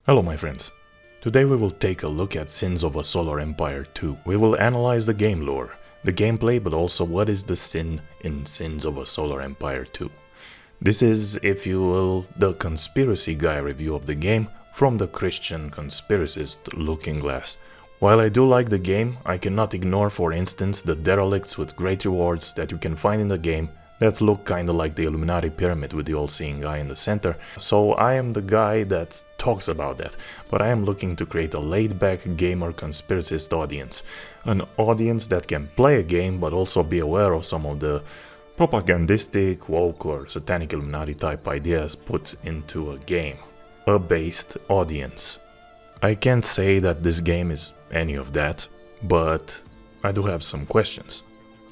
Hello my friends. Today we will take a look at Sins of a Solar Empire 2. We will analyze the game lore, the gameplay, but also what is the sin in Sins of a Solar Empire 2. This is, if you will, the conspiracy guy review of the game from the Christian conspiracist looking glass. While I do like the game, I cannot ignore, for instance, the derelicts with great rewards that you can find in the game that look kinda like the Illuminati pyramid with the all-seeing eye in the center. So I am the guy that talks about that, but I am looking to create a laid-back gamer conspiracist audience. An audience that can play a game but also be aware of some of the propagandistic, woke or satanic Illuminati type ideas put into a game. A based audience. I can't say that this game is any of that, but I do have some questions.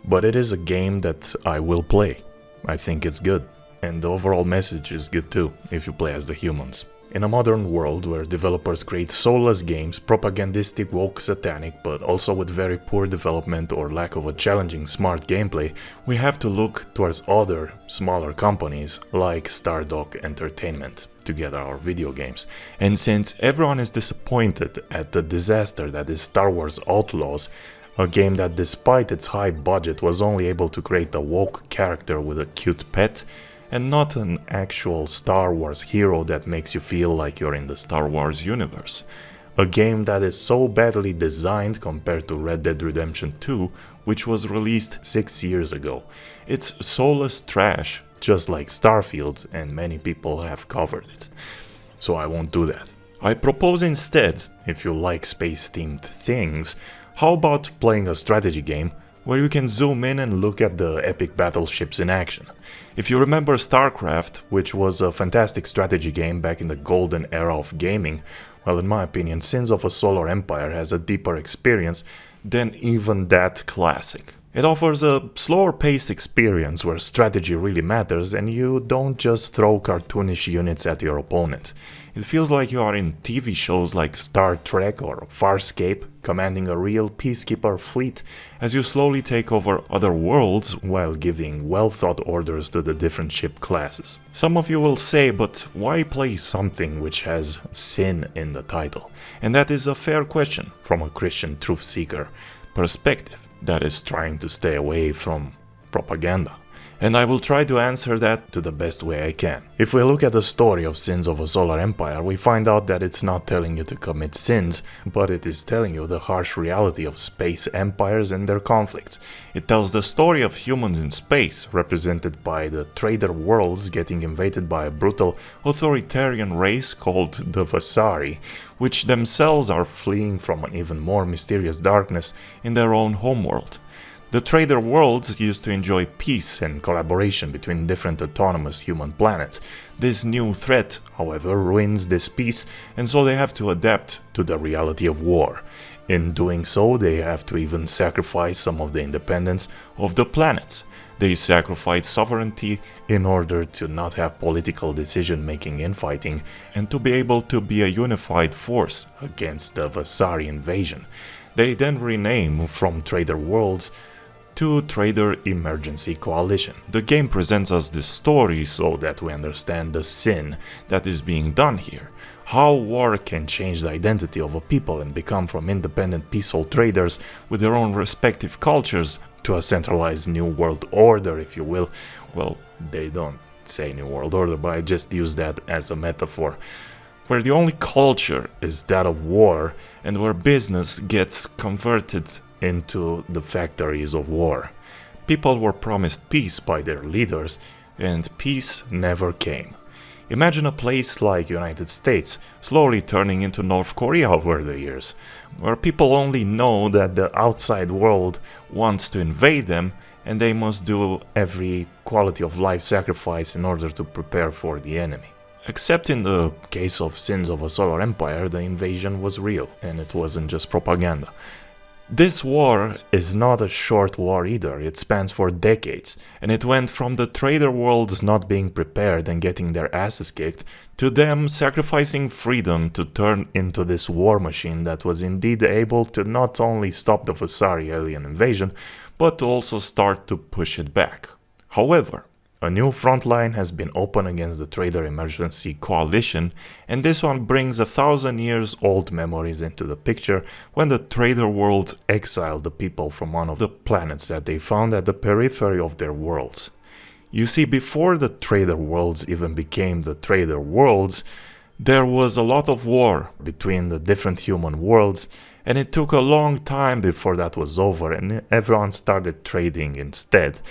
But it is a game that I will play. I think it's good. And the overall message is good too, if you play as the humans. In a modern world where developers create soulless games, propagandistic, woke, satanic, but also with very poor development or lack of a challenging, smart gameplay, we have to look towards other, smaller companies like Stardock Entertainment to get our video games. And since everyone is disappointed at the disaster that is Star Wars Outlaws, a game that despite its high budget was only able to create a woke character with a cute pet, and not an actual Star Wars hero that makes you feel like you're in the Star Wars universe. A game that is so badly designed compared to Red Dead Redemption 2, which was released 6 years ago. It's soulless trash, just like Starfield, and many people have covered it. So I won't do that. I propose instead, if you like space-themed things, how about playing a strategy game where you can zoom in and look at the epic battleships in action? If you remember StarCraft, which was a fantastic strategy game back in the golden era of gaming, well, in my opinion, Sins of a Solar Empire has a deeper experience than even that classic. It offers a slower paced experience where strategy really matters and you don't just throw cartoonish units at your opponent. It feels like you are in TV shows like Star Trek or Farscape, commanding a real peacekeeper fleet as you slowly take over other worlds while giving well-thought orders to the different ship classes. Some of you will say, but why play something which has sin in the title? And that is a fair question from a Christian truth seeker perspective that is trying to stay away from propaganda. And I will try to answer that to the best way I can. If we look at the story of Sins of a Solar Empire, we find out that it's not telling you to commit sins, but it is telling you the harsh reality of space empires and their conflicts. It tells the story of humans in space, represented by the trader worlds getting invaded by a brutal authoritarian race called the Vasari, which themselves are fleeing from an even more mysterious darkness in their own homeworld. The trader worlds used to enjoy peace and collaboration between different autonomous human planets. This new threat, however, ruins this peace, and so they have to adapt to the reality of war. In doing so, they have to even sacrifice some of the independence of the planets. They sacrifice sovereignty in order to not have political decision-making infighting and to be able to be a unified force against the Vasari invasion. They then rename from Trader Worlds to Trader Emergency Coalition. The game presents us this story so that we understand the sin that is being done here. How war can change the identity of a people and become from independent peaceful traders with their own respective cultures to a centralized new world order, if you will. Well, they don't say new world order, but I just use that as a metaphor. Where the only culture is that of war and where business gets converted into the factories of war. People were promised peace by their leaders, and peace never came. Imagine a place like United States slowly turning into North Korea over the years, where people only know that the outside world wants to invade them and they must do every quality of life sacrifice in order to prepare for the enemy. Except in the case of Sins of a Solar Empire, the invasion was real, and it wasn't just propaganda. This war is not a short war either, it spans for decades, and it went from the trader worlds not being prepared and getting their asses kicked, to them sacrificing freedom to turn into this war machine that was indeed able to not only stop the Vasari alien invasion, but to also start to push it back. However, A new front line has been opened against the Trader Emergency Coalition, and this one brings 1,000 years old memories into the picture when the Trader Worlds exiled the people from one of the planets that they found at the periphery of their worlds. You see, before the Trader Worlds even became the Trader Worlds, there was a lot of war between the different human worlds, and it took a long time before that was over and everyone started trading instead.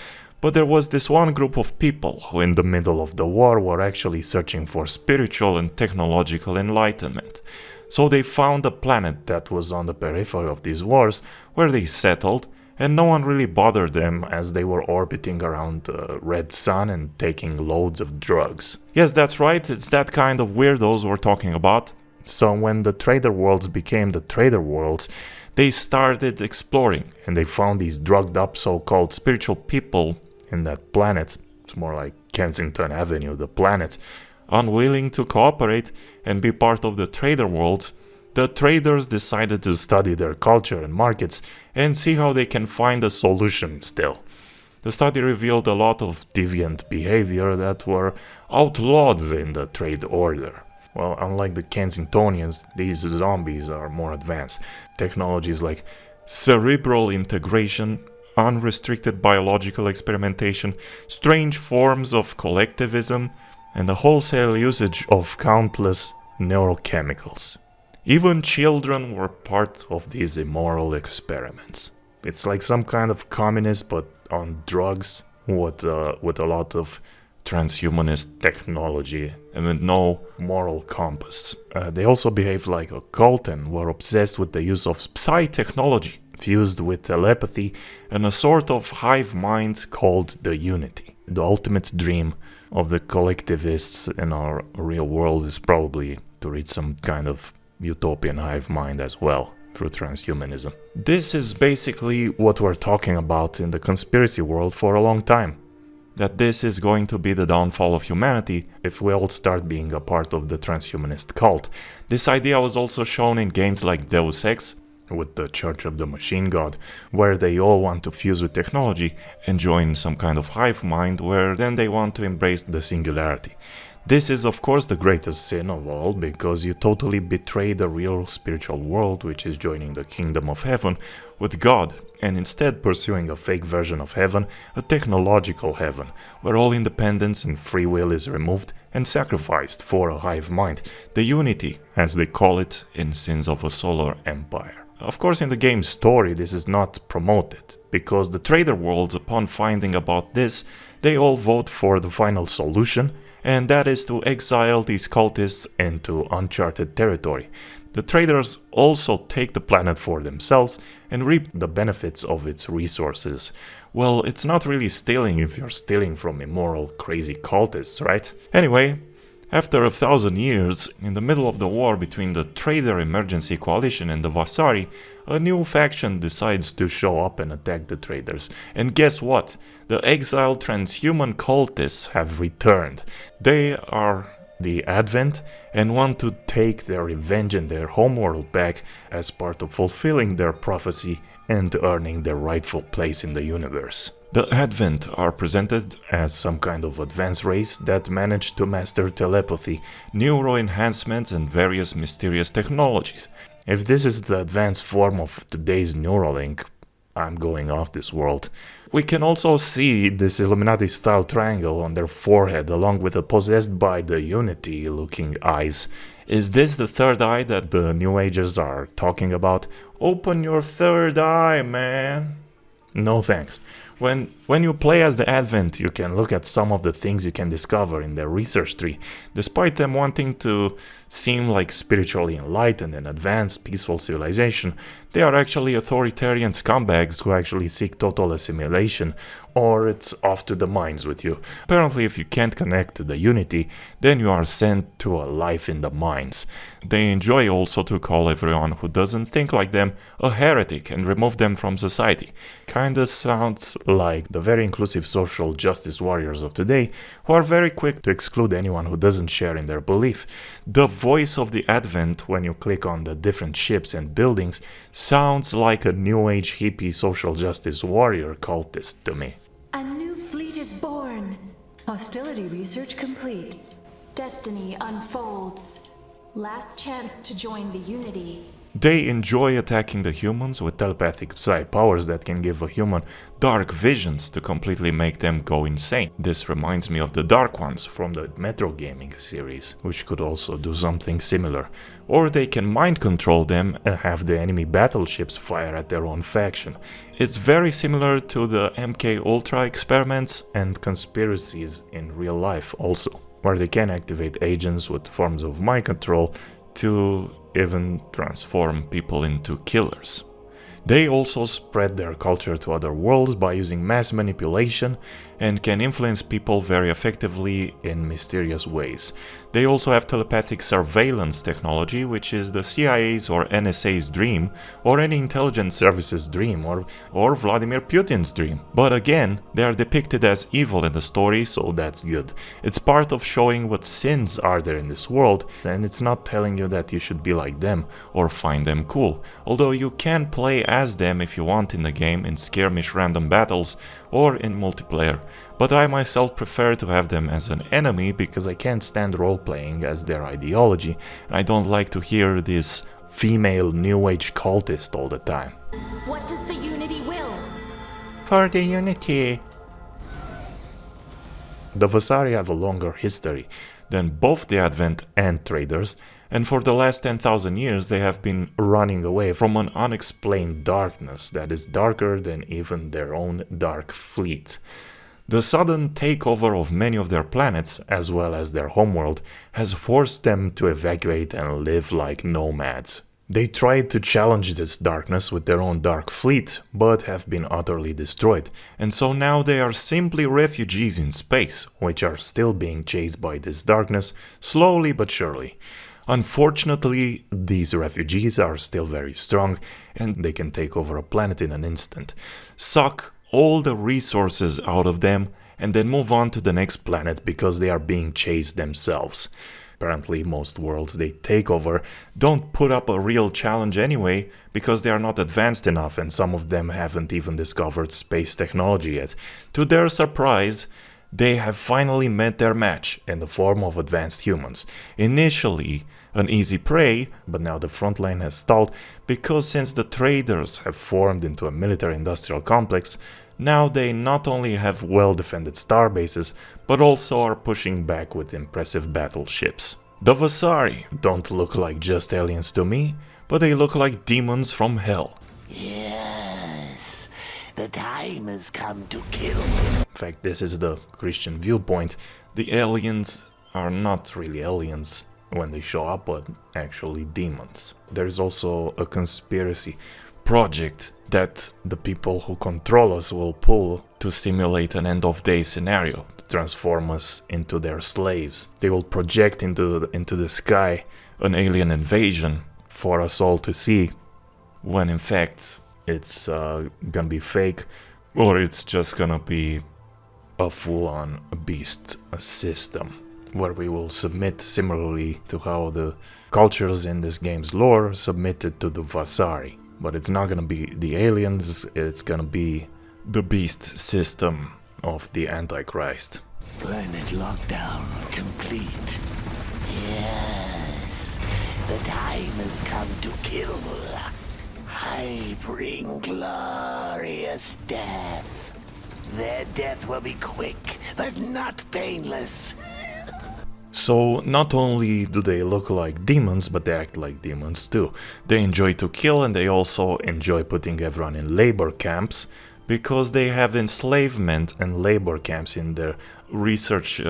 But there was this one group of people who in the middle of the war were actually searching for spiritual and technological enlightenment. So they found a planet that was on the periphery of these wars where they settled, and no one really bothered them as they were orbiting around the red sun and taking loads of drugs. Yes, that's right, it's that kind of weirdos we're talking about. So when the Trader Worlds became the Trader Worlds, they started exploring and they found these drugged up so-called spiritual people in that planet. It's more like Kensington Avenue, the planet, unwilling to cooperate and be part of the Trader Worlds. The traders decided to study their culture and markets and see how they can find a solution still. The study revealed a lot of deviant behavior that were outlawed in the trade order. Well, unlike the Kensingtonians, these zombies are more advanced. Technologies like cerebral integration, unrestricted biological experimentation, strange forms of collectivism, and the wholesale usage of countless neurochemicals. Even children were part of these immoral experiments. It's like some kind of communist but on drugs with a lot of transhumanist technology and with no moral compass. They also behaved like a cult and were obsessed with the use of psi technology fused with telepathy and a sort of hive mind called the Unity. The ultimate dream of the collectivists in our real world is probably to reach some kind of utopian hive mind as well through transhumanism. This is basically what we're talking about in the conspiracy world for a long time. That this is going to be the downfall of humanity if we all start being a part of the transhumanist cult. This idea was also shown in games like Deus Ex, with the Church of the Machine God, where they all want to fuse with technology and join some kind of hive mind where then they want to embrace the singularity. This is of course the greatest sin of all, because you totally betray the real spiritual world, which is joining the kingdom of heaven with God, and instead pursuing a fake version of heaven, a technological heaven, where all independence and free will is removed and sacrificed for a hive mind, the Unity, as they call it in Sins of a Solar Empire. Of course, in the game's story, this is not promoted, because the Trader Worlds, upon finding about this, they all vote for the final solution, and that is to exile these cultists into uncharted territory. The traders also take the planet for themselves and reap the benefits of its resources. Well, it's not really stealing if you're stealing from immoral, crazy cultists, right? Anyway, after 1,000 years, in the middle of the war between the Trader Emergency Coalition and the Vasari, a new faction decides to show up and attack the traders. And guess what? The exiled transhuman cultists have returned. They are the Advent and want to take their revenge and their homeworld back as part of fulfilling their prophecy and earning their rightful place in the universe. The Advent are presented as some kind of advanced race that managed to master telepathy, neuro enhancements, and various mysterious technologies. If this is the advanced form of today's Neuralink, I'm going off this world. We can also see this Illuminati-style triangle on their forehead along with the possessed by the Unity looking eyes. Is this the third eye that the New Agers are talking about? Open your third eye, man! No thanks. When you play as the Advent, you can look at some of the things you can discover in their research tree. Despite them wanting to seem like spiritually enlightened and advanced, peaceful civilization, they are actually authoritarian scumbags who actually seek total assimilation, or it's off to the mines with you. Apparently, if you can't connect to the Unity, then you are sent to a life in the mines. They enjoy also to call everyone who doesn't think like them a heretic and remove them from society. Kinda sounds like the very inclusive social justice warriors of today, who are very quick to exclude anyone who doesn't share in their belief. The voice of the Advent, when you click on the different ships and buildings, sounds like a new age hippie social justice warrior cultist to me. A new fleet is born. Hostility research complete. Destiny unfolds. Last chance to join the Unity. They enjoy attacking the humans with telepathic psi powers that can give a human dark visions to completely make them go insane. This reminds me of the Dark Ones from the Metro Gaming series, which could also do something similar. Or they can mind control them and have the enemy battleships fire at their own faction. It's very similar to the MK Ultra experiments and conspiracies in real life also, where they can activate agents with forms of mind control to even transform people into killers. They also spread their culture to other worlds by using mass manipulation and can influence people very effectively in mysterious ways. They also have telepathic surveillance technology, which is the CIA's or NSA's dream, or any intelligence service's dream, or Vladimir Putin's dream. But again, they are depicted as evil in the story, so that's good. It's part of showing what sins are there in this world, and it's not telling you that you should be like them or find them cool. Although you can play as them if you want in the game in skirmish random battles or in multiplayer, but I myself prefer to have them as an enemy because I can't stand role-playing as their ideology, and I don't like to hear this female new age cultist all the time. What does the Unity will? For the Unity. The Vasari have a longer history than both the Advent and Traders, and for the last 10,000 years they have been running away from an unexplained darkness that is darker than even their own dark fleet. The sudden takeover of many of their planets, as well as their homeworld, has forced them to evacuate and live like nomads. They tried to challenge this darkness with their own dark fleet, but have been utterly destroyed, and so now they are simply refugees in space, which are still being chased by this darkness, slowly but surely. Unfortunately, these refugees are still very strong, and they can take over a planet in an instant, suck all the resources out of them, and then move on to the next planet because they are being chased themselves. Apparently, most worlds they take over don't put up a real challenge anyway because they are not advanced enough, and some of them haven't even discovered space technology yet. To their surprise, they have finally met their match in the form of advanced humans. Initially an easy prey, but now the front line has stalled because since the traders have formed into a military-industrial complex, now they not only have well-defended star bases, but also are pushing back with impressive battleships. The Vasari don't look like just aliens to me, but they look like demons from hell. Yes, the time has come to kill. In fact, this is the Christian viewpoint. The aliens are not really aliens when they show up, but actually demons. There's also a conspiracy project that the people who control us will pull to simulate an end-of-day scenario, to transform us into their slaves. They will project into the sky an alien invasion for us all to see, when in fact it's gonna be fake, or it's just gonna be a full-on beast system, where we will submit similarly to how the cultures in this game's lore submitted to the Vasari. But it's not gonna be the aliens, it's gonna be the beast system of the Antichrist. Planet lockdown complete. Yes, the time has come to kill. I bring glorious death. Their death will be quick, but not painless. So not only do they look like demons, but they act like demons too. They enjoy to kill, and they also enjoy putting everyone in labor camps, because they have enslavement and labor camps in their research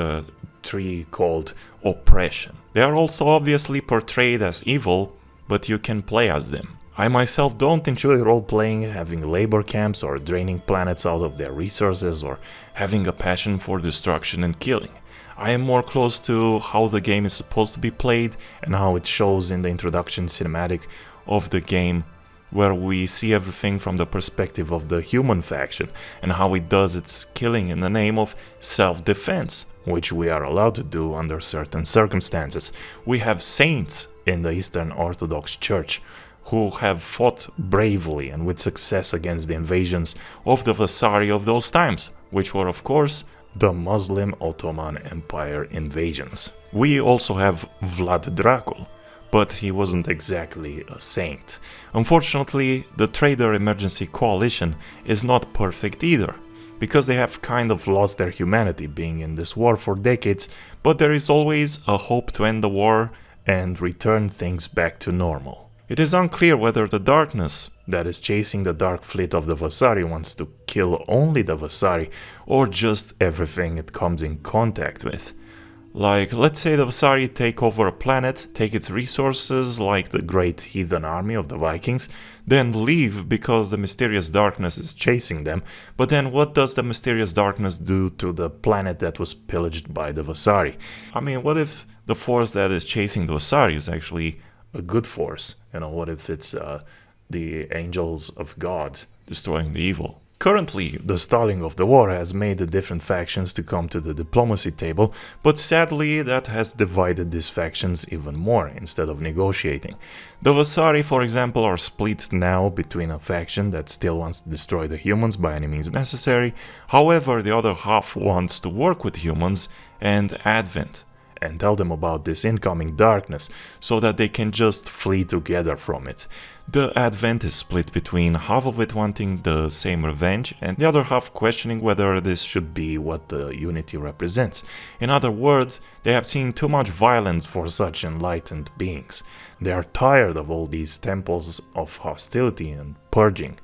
tree called oppression. They are also obviously portrayed as evil, but you can play as them. I myself don't enjoy role-playing, having labor camps or draining planets out of their resources or having a passion for destruction and killing. I am more close to how the game is supposed to be played and how it shows in the introduction cinematic of the game, where we see everything from the perspective of the human faction and how it does its killing in the name of self-defense, which we are allowed to do under certain circumstances. We have saints in the Eastern Orthodox Church who have fought bravely and with success against the invasions of the Vasari of those times, which were of course the Muslim Ottoman Empire invasions. We also have Vlad Dracul, but he wasn't exactly a saint. Unfortunately, the Trader Emergency Coalition is not perfect either, because they have kind of lost their humanity being in this war for decades, but there is always a hope to end the war and return things back to normal. It is unclear whether the darkness that is chasing the Dark Fleet of the Vasari wants to kill only the Vasari, or just everything it comes in contact with. Like, let's say the Vasari take over a planet, take its resources like the great heathen army of the Vikings, then leave because the mysterious darkness is chasing them. But then what does the mysterious darkness do to the planet that was pillaged by the Vasari? I mean, what if the force that is chasing the Vasari is actually a good force? You know, what if it's the angels of God destroying the evil? Currently, the stalling of the war has made the different factions to come to the diplomacy table, but sadly that has divided these factions even more instead of negotiating. The Vasari, for example, are split now between a faction that still wants to destroy the humans by any means necessary, however the other half wants to work with humans and Advent, and tell them about this incoming darkness, so that they can just flee together from it. The Advent is split between half of it wanting the same revenge, and the other half questioning whether this should be what the Unity represents. In other words, they have seen too much violence for such enlightened beings. They are tired of all these temples of hostility and purging.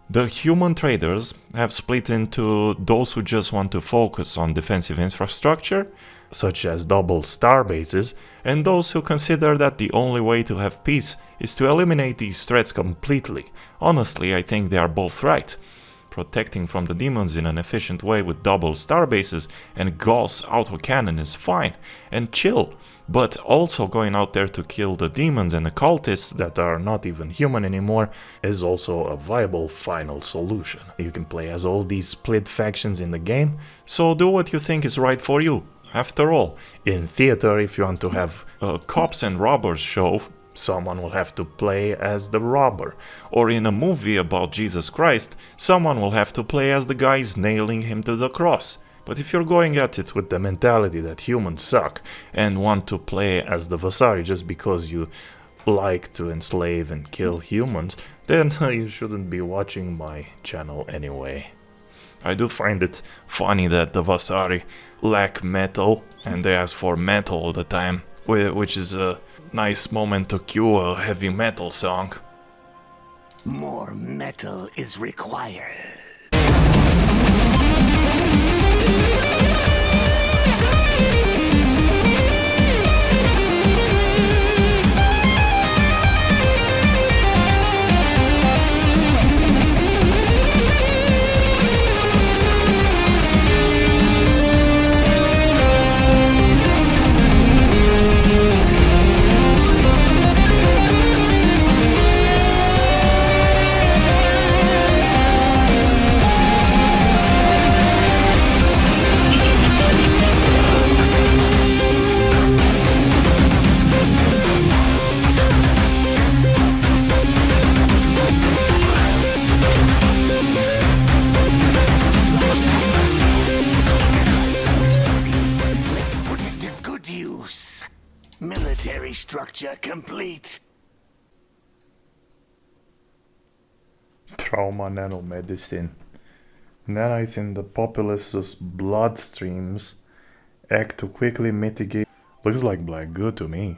The human traders have split into those who just want to focus on defensive infrastructure, such as double star bases, and those who consider that the only way to have peace is to eliminate these threats completely. Honestly, I think they are both right. Protecting from the demons in an efficient way with double star bases and Gauss autocannon is fine and chill, but also going out there to kill the demons and the cultists that are not even human anymore is also a viable final solution. You can play as all these split factions in the game, so do what you think is right for you. After all, in theater, if you want to have a cops and robbers show, someone will have to play as the robber. Or in a movie about Jesus Christ, someone will have to play as the guys nailing him to the cross. But if you're going at it with the mentality that humans suck and want to play as the Vasari just because you like to enslave and kill humans, then you shouldn't be watching my channel anyway. I do find it funny that the Vasari lack metal and they ask for metal all the time, which is a nice moment to cue a heavy metal song. More metal is required. Military structure complete. Trauma nanomedicine. Nanites in the populace's bloodstreams act to quickly mitigate. Looks like black goo to me.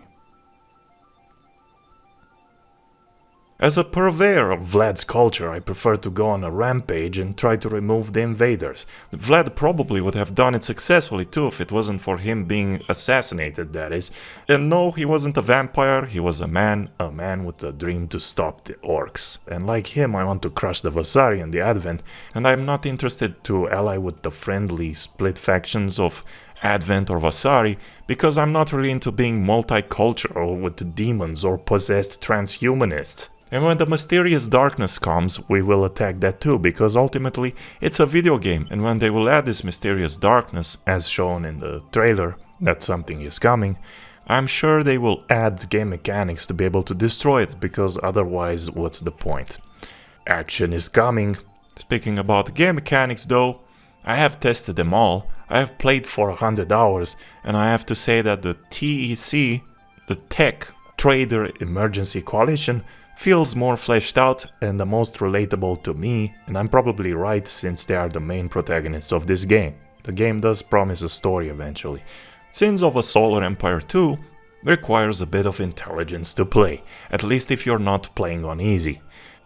As a purveyor of Vlad's culture, I prefer to go on a rampage and try to remove the invaders. Vlad probably would have done it successfully too if it wasn't for him being assassinated, that is. And no, he wasn't a vampire, he was a man with a dream to stop the orcs. And like him, I want to crush the Vasari and the Advent, and I'm not interested to ally with the friendly split factions of Advent or Vasari, because I'm not really into being multicultural with demons or possessed transhumanists. And when the mysterious darkness comes, we will attack that too, because ultimately it's a video game, and when they will add this mysterious darkness, as shown in the trailer, that something is coming, I'm sure they will add game mechanics to be able to destroy it, because otherwise what's the point? Action is coming. Speaking about game mechanics though, I have tested them all, I have played for 100 hours, and I have to say that the TEC, the Tech Trader Emergency Coalition, feels more fleshed out and the most relatable to me, and I'm probably right since they are the main protagonists of this game. The game does promise a story eventually. Sins of a Solar Empire 2 requires a bit of intelligence to play, at least if you're not playing on easy.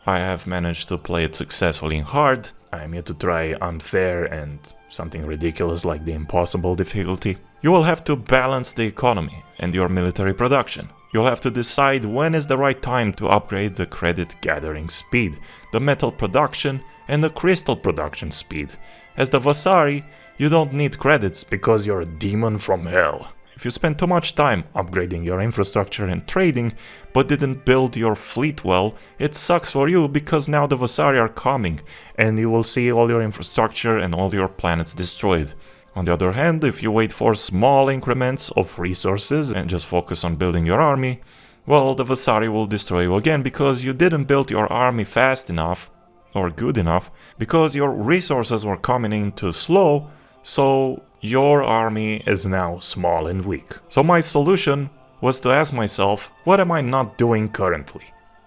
I have managed to play it successfully in hard. I'm yet to try unfair and something ridiculous like the impossible difficulty. You will have to balance the economy and your military production. You'll have to decide when is the right time to upgrade the credit gathering speed, the metal production and the crystal production speed. As the Vasari, you don't need credits because you're a demon from hell. If you spend too much time upgrading your infrastructure and trading, but didn't build your fleet well, it sucks for you because now the Vasari are coming, and you will see all your infrastructure and all your planets destroyed. On the other hand, if you wait for small increments of resources and just focus on building your army, well, the Vasari will destroy you again because you didn't build your army fast enough, or good enough, because your resources were coming in too slow, so your army is now small and weak. So my solution was to ask myself, what am I not doing currently?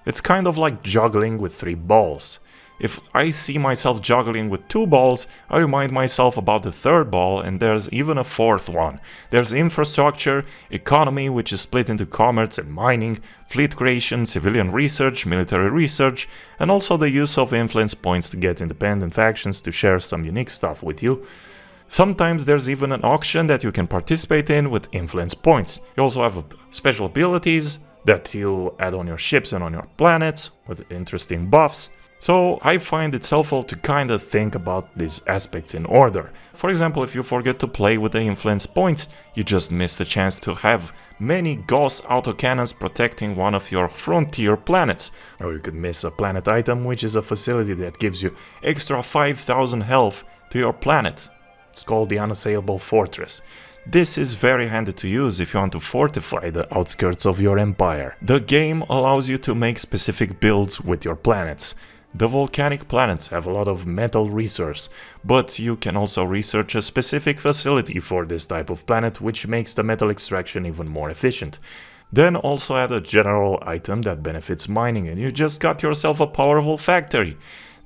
It's kind of like juggling with 3 balls. If I see myself juggling with 2 balls, I remind myself about the 3rd ball, and there's even a 4th one. There's infrastructure, economy, which is split into commerce and mining, fleet creation, civilian research, military research, and also the use of influence points to get independent factions to share some unique stuff with you. Sometimes there's even an auction that you can participate in with influence points. You also have special abilities that you add on your ships and on your planets with interesting buffs. So I find it helpful to kind of think about these aspects in order. For example, if you forget to play with the influence points, you just miss the chance to have many Gauss autocannons protecting one of your frontier planets. Or you could miss a planet item, which is a facility that gives you extra 5,000 health to your planet. It's called the Unassailable Fortress. This is very handy to use if you want to fortify the outskirts of your empire. The game allows you to make specific builds with your planets. The volcanic planets have a lot of metal resource, but you can also research a specific facility for this type of planet, which makes the metal extraction even more efficient. Then also add a general item that benefits mining, and you just got yourself a powerful factory.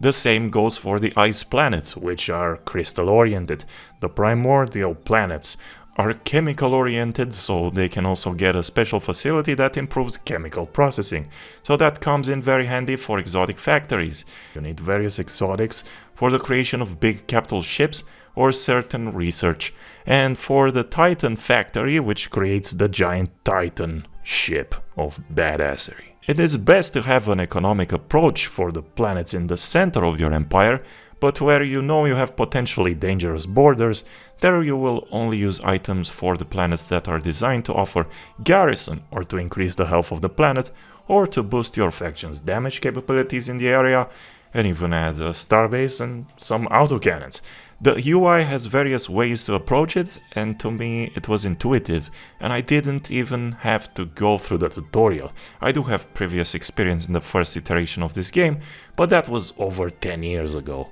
The same goes for the ice planets, which are crystal-oriented. The primordial planets are chemical-oriented, so they can also get a special facility that improves chemical processing. So that comes in very handy for exotic factories. You need various exotics for the creation of big capital ships or certain research. And for the Titan factory, which creates the giant Titan ship of badassery. It is best to have an economic approach for the planets in the center of your empire, but where you know you have potentially dangerous borders, there you will only use items for the planets that are designed to offer garrison or to increase the health of the planet, or to boost your faction's damage capabilities in the area, and even add a starbase and some autocannons. The UI has various ways to approach it, and to me it was intuitive, and I didn't even have to go through the tutorial. I do have previous experience in the first iteration of this game, but that was over 10 years ago.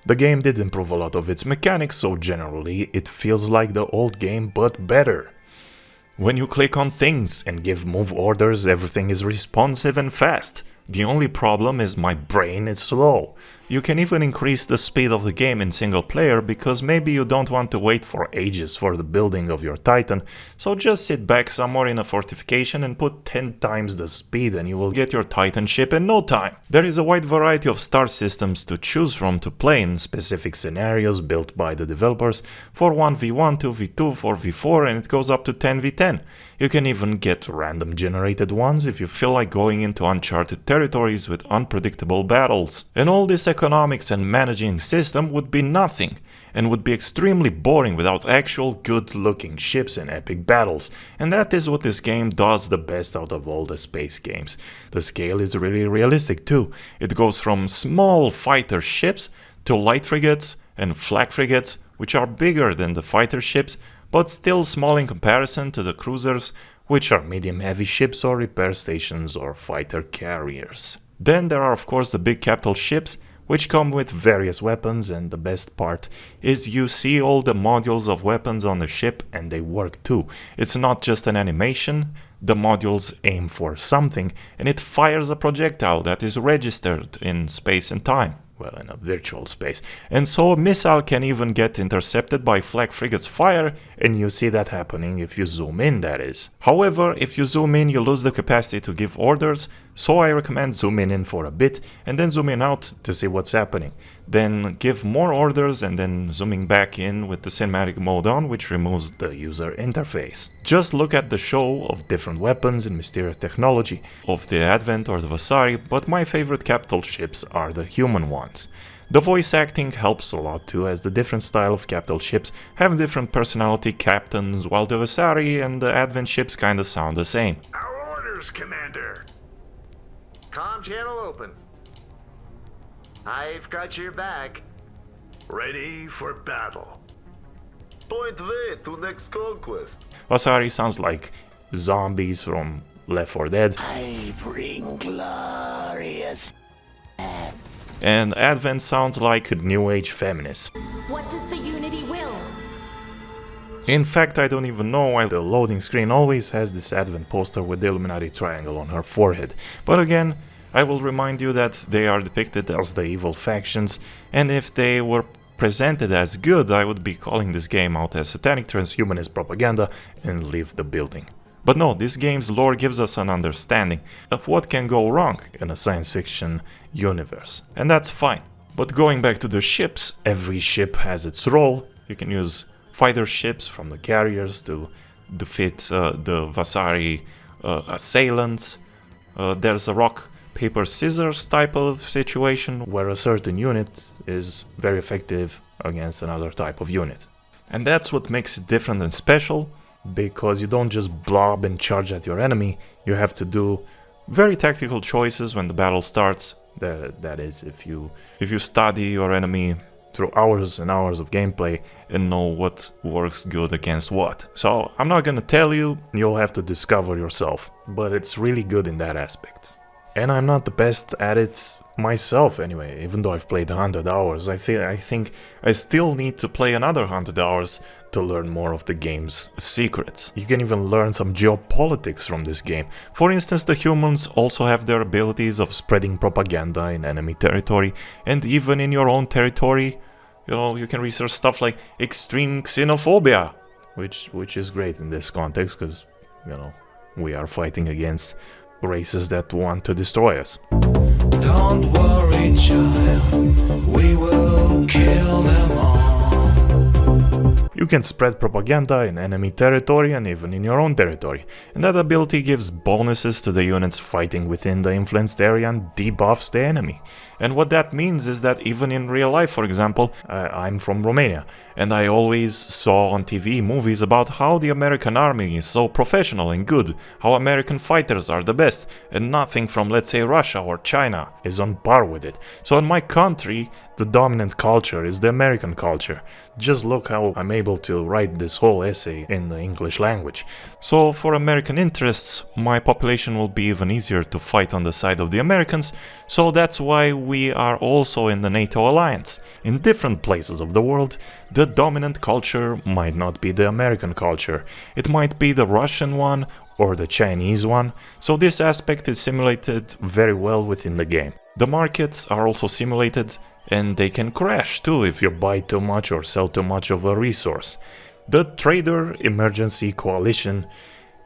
The game did improve a lot of its mechanics, so generally it feels like the old game but better. When you click on things and give move orders, everything is responsive and fast. The only problem is my brain is slow. You can even increase the speed of the game in single player because maybe you don't want to wait for ages for the building of your Titan, so just sit back somewhere in a fortification and put 10 times the speed and you will get your Titan ship in no time. There is a wide variety of star systems to choose from to play in specific scenarios built by the developers for 1v1, 2v2, 4v4 and it goes up to 10v10. You can even get random generated ones if you feel like going into uncharted territories with unpredictable battles. And all this economics and managing system would be nothing, and would be extremely boring without actual good-looking ships and epic battles, and that is what this game does the best out of all the space games. The scale is really realistic too. It goes from small fighter ships to light frigates and flak frigates, which are bigger than the fighter ships, but still small in comparison to the cruisers, which are medium-heavy ships or repair stations or fighter carriers. Then there are of course the big capital ships, which come with various weapons, and the best part is you see all the modules of weapons on the ship and they work too. It's not just an animation, the modules aim for something and it fires a projectile that is registered in space and time. Well, in a virtual space. And so a missile can even get intercepted by flak frigate's fire, and you see that happening if you zoom in, that is. However, if you zoom in, you lose the capacity to give orders, so I recommend zooming in for a bit, and then zooming out to see what's happening. Then give more orders, and then zooming back in with the cinematic mode on, which removes the user interface. Just look at the show of different weapons and mysterious technology of the Advent or the Vasari, but my favorite capital ships are the human ones. The voice acting helps a lot too, as the different style of capital ships have different personality captains, while the Vasari and the Advent ships kinda sound the same. Our orders, Commander. Comm channel open. I've got your back. Ready for battle. Point way to next conquest. Vasari sounds like zombies from Left 4 Dead. I bring glorious. And Advent sounds like New Age feminists. What does the Unity will? In fact, I don't even know why the loading screen always has this Advent poster with the Illuminati triangle on her forehead. But again, I will remind you that they are depicted as the evil factions, and if they were presented as good, I would be calling this game out as satanic transhumanist propaganda and leave the building. But no, this game's lore gives us an understanding of what can go wrong in a science fiction universe, and that's fine. But going back to the ships, every ship has its role. You can use fighter ships from the carriers to defeat the Vasari assailants. There's a rock, paper, scissors type of situation where a certain unit is very effective against another type of unit. And that's what makes it different and special, because you don't just blob and charge at your enemy, you have to do very tactical choices when the battle starts. That is, if you study your enemy through hours and hours of gameplay and know what works good against what. So I'm not gonna tell you, you'll have to discover yourself, but it's really good in that aspect. And I'm not the best at it myself anyway, even though I've played 100 hours. I think I still need to play another 100 hours to learn more of the game's secrets. You can even learn some geopolitics from this game. For instance, the humans also have their abilities of spreading propaganda in enemy territory, and even in your own territory, you can research stuff like extreme xenophobia, which is great in this context, because, we are fighting against races that want to destroy us. Don't worry, child, we will kill them all. You can spread propaganda in enemy territory and even in your own territory, and that ability gives bonuses to the units fighting within the influenced area and debuffs the enemy. And what that means is that even in real life, for example, I'm from Romania, and I always saw on TV movies about how the American army is so professional and good, how American fighters are the best, and nothing from, let's say, Russia or China is on par with it. So in my country, the dominant culture is the American culture. Just look how I'm able to write this whole essay in the English language. So for American interests, my population will be even easier to fight on the side of the Americans, so that's why we are also in the NATO alliance. In different places of the world, the dominant culture might not be the American culture. It might be the Russian one or the Chinese one, so this aspect is simulated very well within the game. The markets are also simulated, and they can crash too if you buy too much or sell too much of a resource. The Trader Emergency Coalition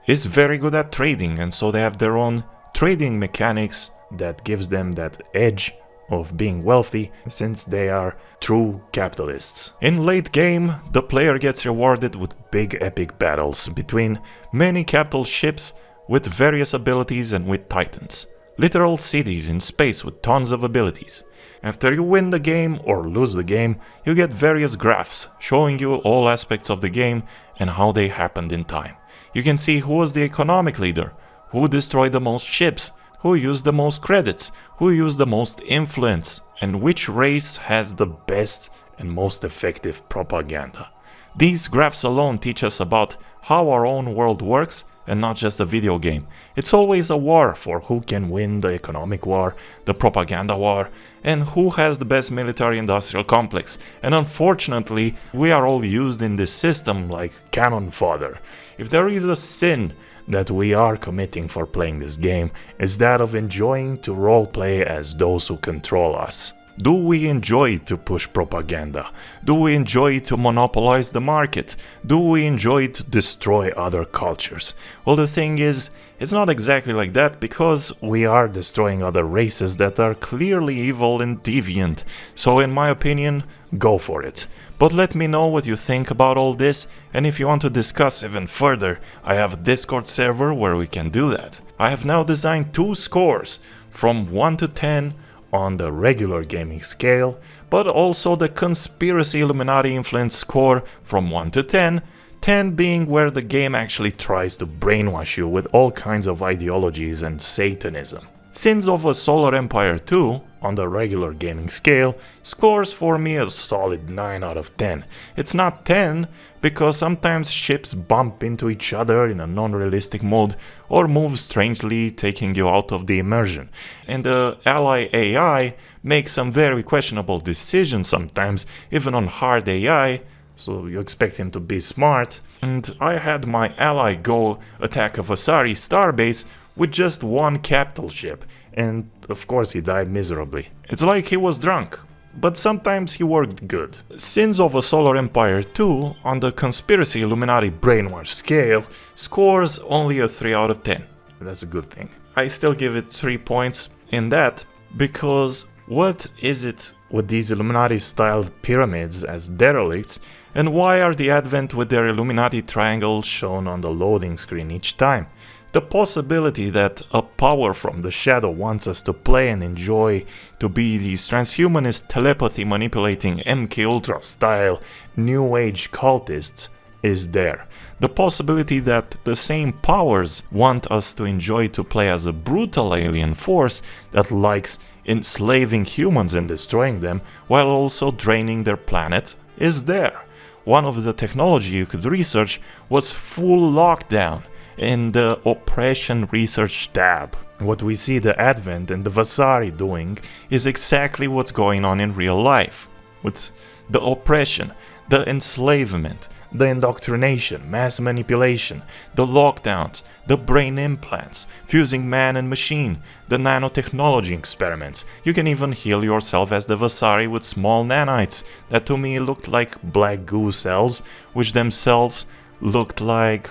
is very good at trading, and so they have their own trading mechanics that gives them that edge of being wealthy, since they are true capitalists. In late game, the player gets rewarded with big epic battles between many capital ships with various abilities and with titans. Literal cities in space with tons of abilities. After you win the game or lose the game, you get various graphs showing you all aspects of the game and how they happened in time. You can see who was the economic leader, who destroyed the most ships, who used the most credits, who used the most influence, and which race has the best and most effective propaganda. These graphs alone teach us about how our own world works and not just a video game. It's always a war for who can win the economic war, the propaganda war, and who has the best military-industrial complex. And unfortunately, we are all used in this system like cannon fodder. If there is a sin that we are committing for playing this game, is that of enjoying to roleplay as those who control us. Do we enjoy to push propaganda? Do we enjoy to monopolize the market? Do we enjoy to destroy other cultures? Well, the thing is, it's not exactly like that, because we are destroying other races that are clearly evil and deviant. So in my opinion, go for it. But let me know what you think about all this, and if you want to discuss even further, I have a Discord server where we can do that. I have now designed 2 scores, from 1 to 10, on the regular gaming scale, but also the Conspiracy Illuminati influence score from 1 to 10, 10 being where the game actually tries to brainwash you with all kinds of ideologies and Satanism. Sins of a Solar Empire 2, on the regular gaming scale, scores for me a solid 9 out of 10. It's not 10, because sometimes ships bump into each other in a non-realistic mode, or move strangely, taking you out of the immersion. And the ally AI makes some very questionable decisions sometimes, even on hard AI, so you expect him to be smart. And I had my ally go attack a Vasari starbase with just 1 capital ship, and of course he died miserably. It's like he was drunk, but sometimes he worked good. Sins of a Solar Empire 2 on the Conspiracy Illuminati brainwash scale scores only a 3 out of 10. That's a good thing. I still give it 3 points in that, because what is it with these Illuminati-styled pyramids as derelicts, and why are the Advent with their Illuminati triangle shown on the loading screen each time? The possibility that a power from the shadow wants us to play and enjoy to be these transhumanist telepathy manipulating MK Ultra style new age cultists is there. The possibility that the same powers want us to enjoy to play as a brutal alien force that likes enslaving humans and destroying them while also draining their planet is there. One of the technology you could research was full lockdown in the Oppression Research tab. What we see the Advent and the Vasari doing is exactly what's going on in real life. With the oppression, the enslavement, the indoctrination, mass manipulation, the lockdowns, the brain implants, fusing man and machine, the nanotechnology experiments. You can even heal yourself as the Vasari with small nanites that to me looked like black goo cells, which themselves looked like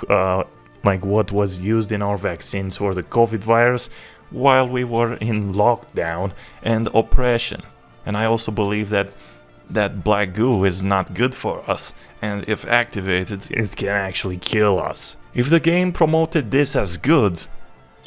what was used in our vaccines for the COVID virus while we were in lockdown and oppression. And I also believe that black goo is not good for us, and if activated, it can actually kill us. If the game promoted this as good,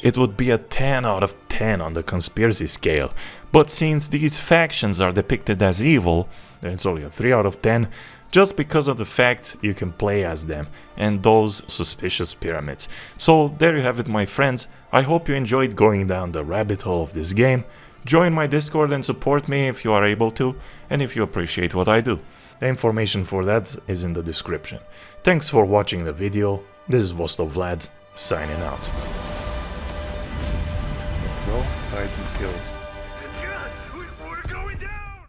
it would be a 10 out of 10 on the conspiracy scale. But since these factions are depicted as evil, then it's only a 3 out of 10, just because of the fact you can play as them and those suspicious pyramids. So there you have it, my friends. I hope you enjoyed going down the rabbit hole of this game. Join my Discord and support me if you are able to, and if you appreciate what I do. The information for that is in the description. Thanks for watching the video. This is Vostok Vlad, signing out. Go, died and killed.